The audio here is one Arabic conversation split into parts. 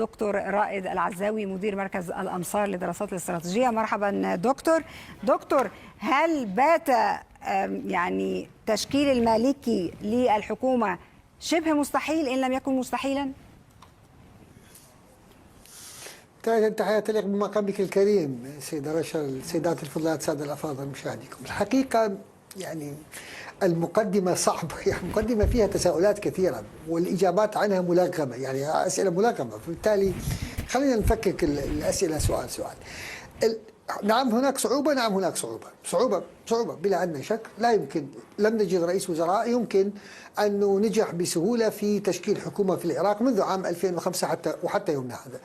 الدكتور رائد العزاوي مدير مركز الأمصار للدراسات الاستراتيجية. مرحبا دكتور، هل بات يعني تشكيل المالكي للحكومة شبه مستحيل إن لم يكن مستحيلا؟ تحية تليق بمقامك الكريم سيدة رشا، السيدات الفضلات، السادة الأفاضل مشاهديكم. الحقيقة يعني المقدمة صعبة، يعني مقدمة فيها تساؤلات كثيرة والإجابات عنها ملغمة، يعني أسئلة ملغمة، فبالتالي خلينا نفكك الأسئلة سؤال. نعم هناك صعوبة، نعم هناك صعوبة بلا أدنى شك. لا يمكن، لم نجد رئيس وزراء يمكن أنه نجح بسهولة في تشكيل حكومة في العراق منذ عام 2005 وحتى يومنا هذا.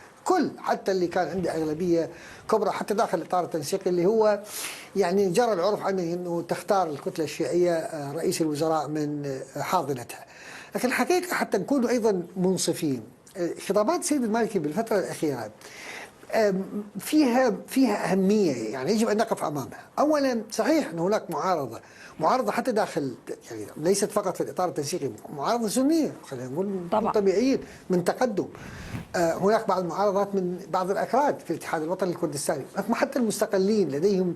حتى اللي كان عنده أغلبية كبرى حتى داخل الإطار التنسيقي اللي هو يعني جرى العرف عنه أنه تختار الكتلة الشيعية رئيس الوزراء من حاضنتها. لكن الحقيقة حتى نكون أيضا منصفين، خطابات السيد المالكي بالفترة الأخيرة فيها أهمية، يعني يجب أن نقف أمامها. أولا صحيح أن هناك معارضة حتى داخل، يعني ليست فقط في الإطار التنسيقي، معارضة سنية خلينا نقول طبيعيين من تقدم. هناك بعض المعارضات من بعض الأكراد في الاتحاد الوطني الكردستاني، حتى المستقلين لديهم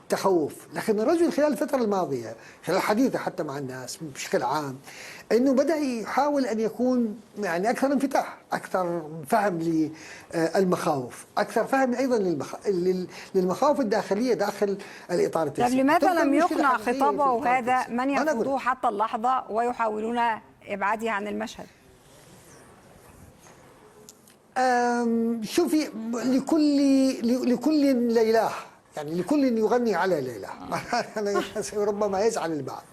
تخوف. لكن الرجل خلال الفترة الماضية، خلال حديثه حتى مع الناس بشكل عام، أنه بدأ يحاول أن يكون يعني أكثر انفتاح، أكثر فهم للمخاوف، أكثر فهم أيضا للمخاوف الداخلية داخل الإطار التنسيقي. طب لماذا لم يقنع خطابه هذا من يرفضوه حتى اللحظة ويحاولون إبعاده عن المشهد؟ شوفي، لكل ليلاه، يعني لكل يغني على ليلاه. ربما يزعل البعض.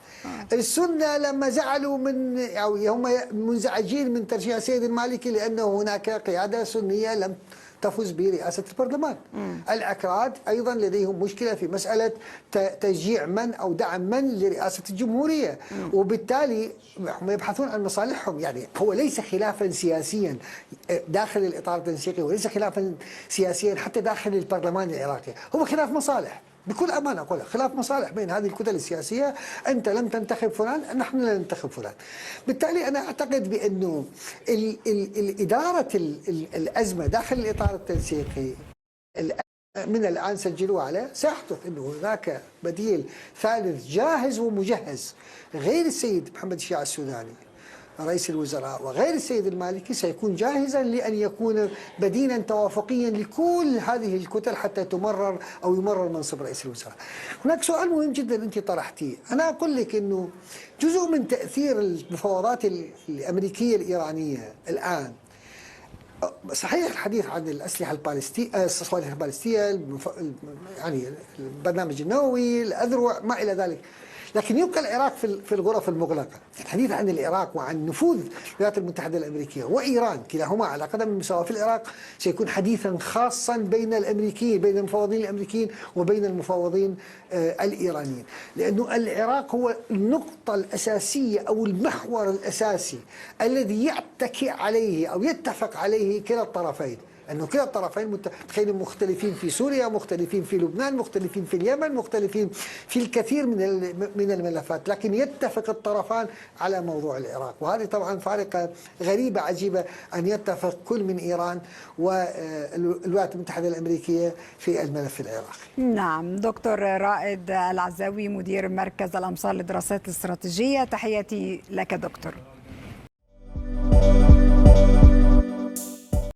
السنة لما زعلوا من، أو هم منزعجين من ترشيح السيد المالكي لأنه هناك قيادة سنية لم تفز برئاسة البرلمان. الأكراد أيضا لديهم مشكلة في مسألة تشجيع من أو دعم من لرئاسة الجمهورية، وبالتالي هم يبحثون عن مصالحهم. يعني هو ليس خلافا سياسيا داخل الإطار التنسيقي، وليس خلافا سياسيا حتى داخل البرلمان العراقي، هو خلاف مصالح. بكل أمانة أقولها، خلاف مصالح بين هذه الكتل السياسية. أنت لم تنتخب فلان، نحن لا ننتخب فلان. بالتالي أنا أعتقد بأنه إدارة الأزمة داخل الإطار التنسيقي من الآن سجلوا عليه، سيحدث أنه هناك بديل ثالث جاهز ومجهز غير السيد محمد الشيع السوداني رئيس الوزراء وغير السيد المالكي، سيكون جاهزا لأن يكون بديلا توافقيا لكل هذه الكتل حتى يمرر منصب رئيس الوزراء. هناك سؤال مهم جدا أنت طرحتيه، أنا أقول لك أنه جزء من تأثير المفاوضات الأمريكية الإيرانية الآن، صحيح الحديث عن الأسلحة البالستية، يعني البرنامج النووي، الأذرع، ما إلى ذلك، لكن يبقى العراق في الغرف المغلقة. الحديث عن العراق وعن نفوذ الولايات المتحدة الأمريكية وإيران كلاهما على قدم المساواة في العراق سيكون حديثا خاصا بين الأمريكيين، بين المفاوضين الأمريكيين وبين المفاوضين الإيرانيين، لأنه العراق هو النقطة الأساسية أو المحور الأساسي الذي يتكئ عليه أو يتفق عليه كلا الطرفين. أنه كلا الطرفين مختلفين في سوريا، مختلفين في لبنان، مختلفين في اليمن، مختلفين في الكثير من الملفات، لكن يتفق الطرفان على موضوع العراق. وهذه طبعا فارقة غريبة عجيبة أن يتفق كل من إيران والولايات المتحدة الأمريكية في الملف العراقي. نعم، دكتور رائد العزاوي مدير مركز الأمصار للدراسات الاستراتيجية، تحياتي لك دكتور.